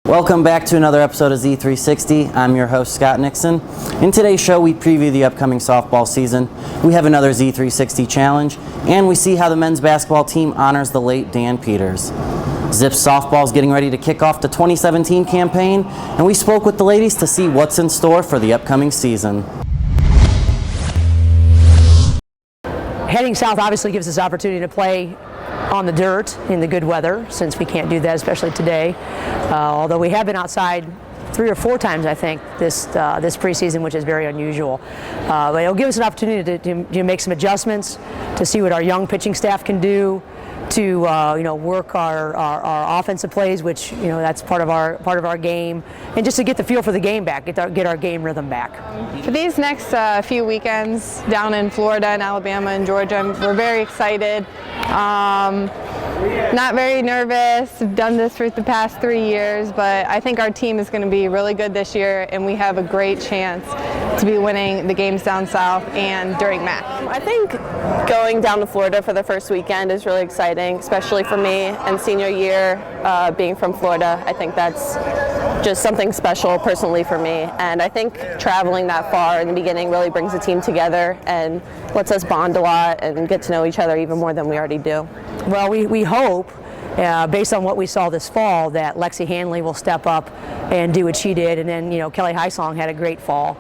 Welcome back to another episode of Z360. I'm your host, Scott Nixon. In today's show, we preview the upcoming softball season. We have another Z360 challenge, and we see how the men's basketball team honors the late Dan Peters. Zips softball is getting ready to kick off the 2017 campaign, and we spoke with the ladies to see what's in store for the upcoming season. Heading south obviously gives us opportunity to play on the dirt in the good weather, since we can't do that, especially today. Although we have been outside 3 or 4 times, I think, this preseason, which is very unusual. But it'll give us an opportunity to make some adjustments, to see what our young pitching staff can do, to work our offensive plays, which that's part of our game, and just to get the feel for the game back, get our game rhythm back. For these next few weekends down in Florida and Alabama and Georgia, we're very excited. Not very nervous. I've done this for the past 3 years, but I think our team is going to be really good this year, and we have a great chance to be winning the games down south and during MAC. I think going down to Florida for the first weekend is really exciting, especially for me and senior year, being from Florida. I think that's just something special personally for me, and I think traveling that far in the beginning really brings the team together and lets us bond a lot and get to know each other even more than we already do. Well, we hope, based on what we saw this fall, that Lexi Hanley will step up and do what she did, and then Kelly Heisong had a great fall.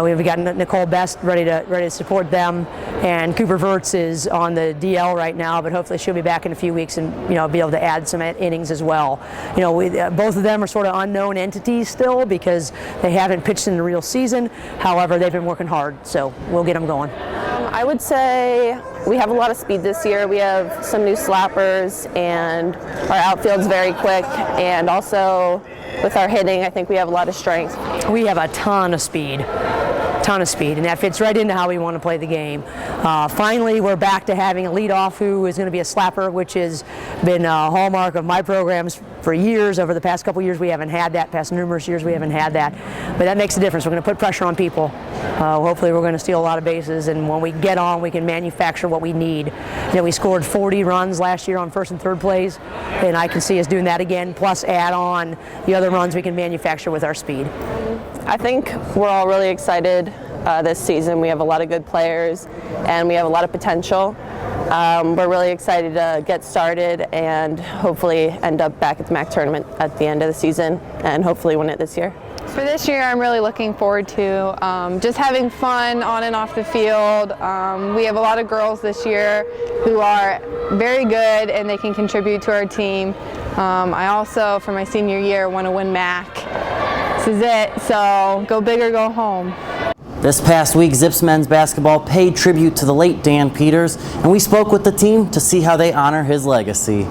We've got Nicole Best ready to support them, and Cooper Verts is on the DL right now, but hopefully she'll be back in a few weeks and be able to add some innings as well. Both of them are sort of unknown entities still because they haven't pitched in the real season. However, they've been working hard, so we'll get them going. I would say we have a lot of speed this year. We have some new slappers, and our outfield's very quick, and also with our hitting, I think we have a lot of strength. We have a ton of speed, and that fits right into how we want to play the game. Finally, we're back to having a leadoff who is going to be a slapper, which has been a hallmark of my programs for years. Over the past couple years, we haven't had that. Past numerous years, we haven't had that. But that makes a difference. We're going to put pressure on people. Hopefully, we're going to steal a lot of bases, and when we get on, we can manufacture what we need. We scored 40 runs last year on first and third plays, and I can see us doing that again, plus add on the other runs we can manufacture with our speed. I think we're all really excited this season. We have a lot of good players, and we have a lot of potential. We're really excited to get started and hopefully end up back at the MAC tournament at the end of the season and hopefully win it this year. For this year, I'm really looking forward to just having fun on and off the field. We have a lot of girls this year who are very good and they can contribute to our team. I also, for my senior year, want to win MAC. This is it, so go big or go home. This past week, Zips men's basketball paid tribute to the late Dan Peters, and we spoke with the team to see how they honor his legacy.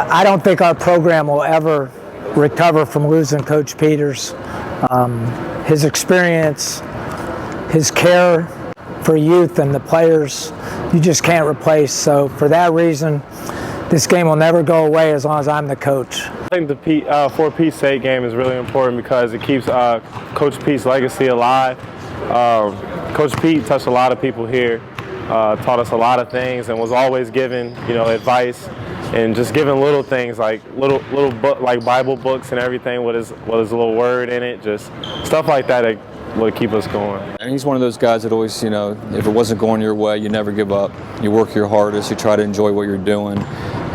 I don't think our program will ever recover from losing Coach Peters. His experience, his care for youth and the players, you just can't replace. So for that reason, this game will never go away as long as I'm the coach. I think the For Pete's sake game is really important because it keeps Coach Pete's legacy alive. Coach Pete touched a lot of people here, taught us a lot of things, and was always giving advice. And just giving little things like little book like Bible books and everything with his little word in it, just stuff like that would keep us going. And he's one of those guys that always, if it wasn't going your way, you never give up. You work your hardest. You try to enjoy what you're doing.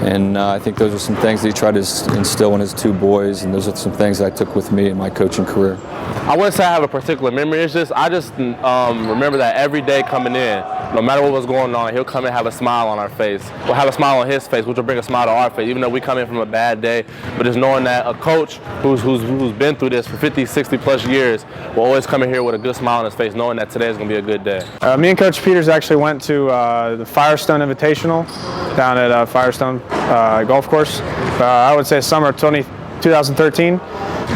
And I think those are some things that he tried to instill in his 2 boys, and those are some things that I took with me in my coaching career. I wouldn't say I have a particular memory. It's just I remember that every day coming in, no matter what was going on, he'll come and have a smile on our face. We'll have a smile on his face, which will bring a smile to our face, even though we come in from a bad day. But just knowing that a coach who's been through this for 50, 60 plus years will always come in here with a good smile on his face, knowing that today is going to be a good day. Me and Coach Peters actually went to the Firestone Invitational down at Firestone Golf Course. I would say summer 2013.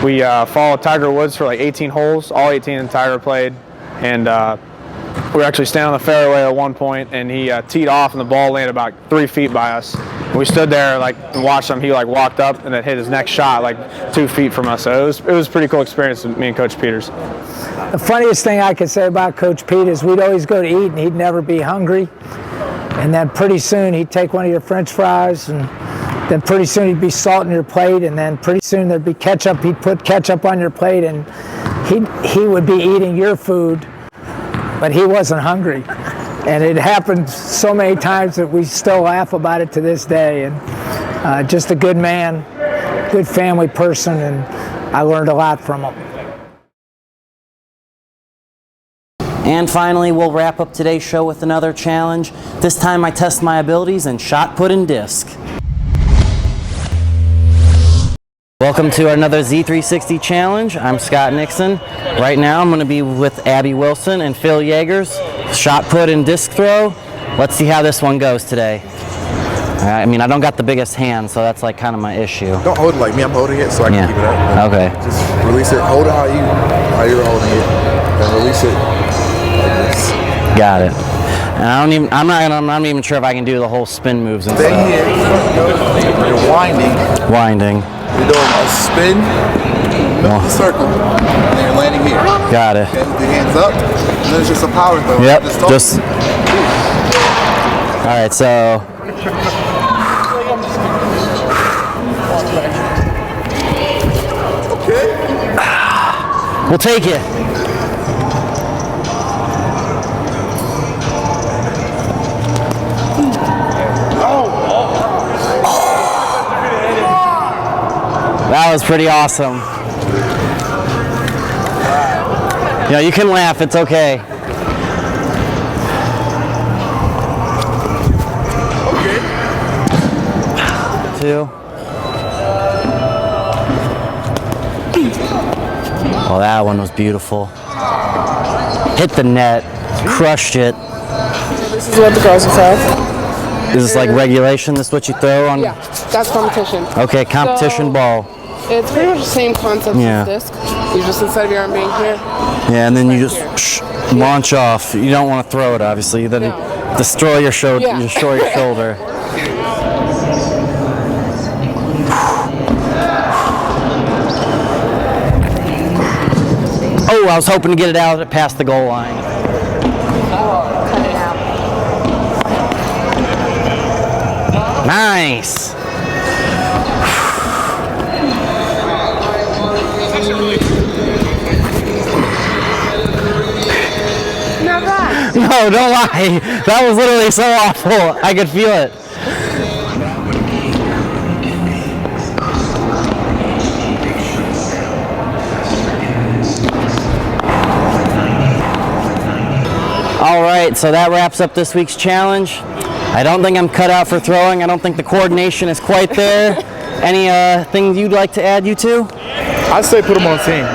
We followed Tiger Woods for like 18 holes. All 18 and Tiger played, and we were actually standing on the fairway at one point, and he teed off, and the ball landed about 3 feet by us. And we stood there and watched him. He walked up and then hit his next shot 2 feet from us. So it was a pretty cool experience with me and Coach Peters. The funniest thing I could say about Coach Pete is we'd always go to eat and he'd never be hungry. And then pretty soon he'd take one of your French fries, and then pretty soon he'd be salting your plate, and then pretty soon there'd be ketchup. He'd put ketchup on your plate, and he would be eating your food, but he wasn't hungry. And it happened so many times that we still laugh about it to this day. And just a good man, good family person, and I learned a lot from him. And finally, we'll wrap up today's show with another challenge. This time I test my abilities in shot put and disc. Welcome to another Z360 challenge. I'm Scott Nixon. Right now I'm going to be with Abby Wilson and Phil Yeagers. Shot put and disc throw. Let's see how this one goes today. I mean, I don't got the biggest hand, so that's kind of my issue. Don't hold it like me. I'm holding it so I can keep it up. Okay. Just release it. Hold it how you're holding it, and release it like this. Got it. And I'm not even sure if I can do the whole spin moves and Stay stuff. here. You're winding. Winding. You're doing a spin, middle of the circle, and then you're landing here. Got it. Okay, with your hands up, and then it's just a power throw. Yep. Just. All right. So. Okay. We'll take it. That was pretty awesome. Yeah, you can laugh, it's okay. Two. Oh, that one was beautiful. Hit the net, crushed it. This is what the girls have. Is this like regulation? This is what you throw on? Yeah, that's competition. Okay, competition ball. It's pretty much the same concept as disc. You just, instead of your arm being here. Yeah, and then you just launch off. You don't want to throw it, obviously. Then destroy your shoulder. Yeah. Destroy your shoulder. Oh, I was hoping to get it out past the goal line. Nice. No, don't lie. That was literally so awful. I could feel it. All right, so that wraps up this week's challenge. I don't think I'm cut out for throwing. I don't think the coordination is quite there. Any things you'd like to add, you two? I'd say put them on a team.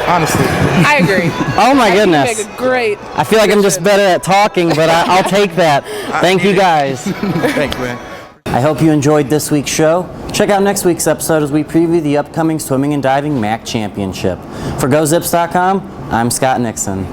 Honestly. I agree. Oh my goodness. Make a great. I feel like I'm just better at talking, but I'll take that. Thank you guys. Thanks, man. I hope you enjoyed this week's show. Check out next week's episode as we preview the upcoming Swimming and Diving MAC Championship. For GoZips.com, I'm Scott Nixon.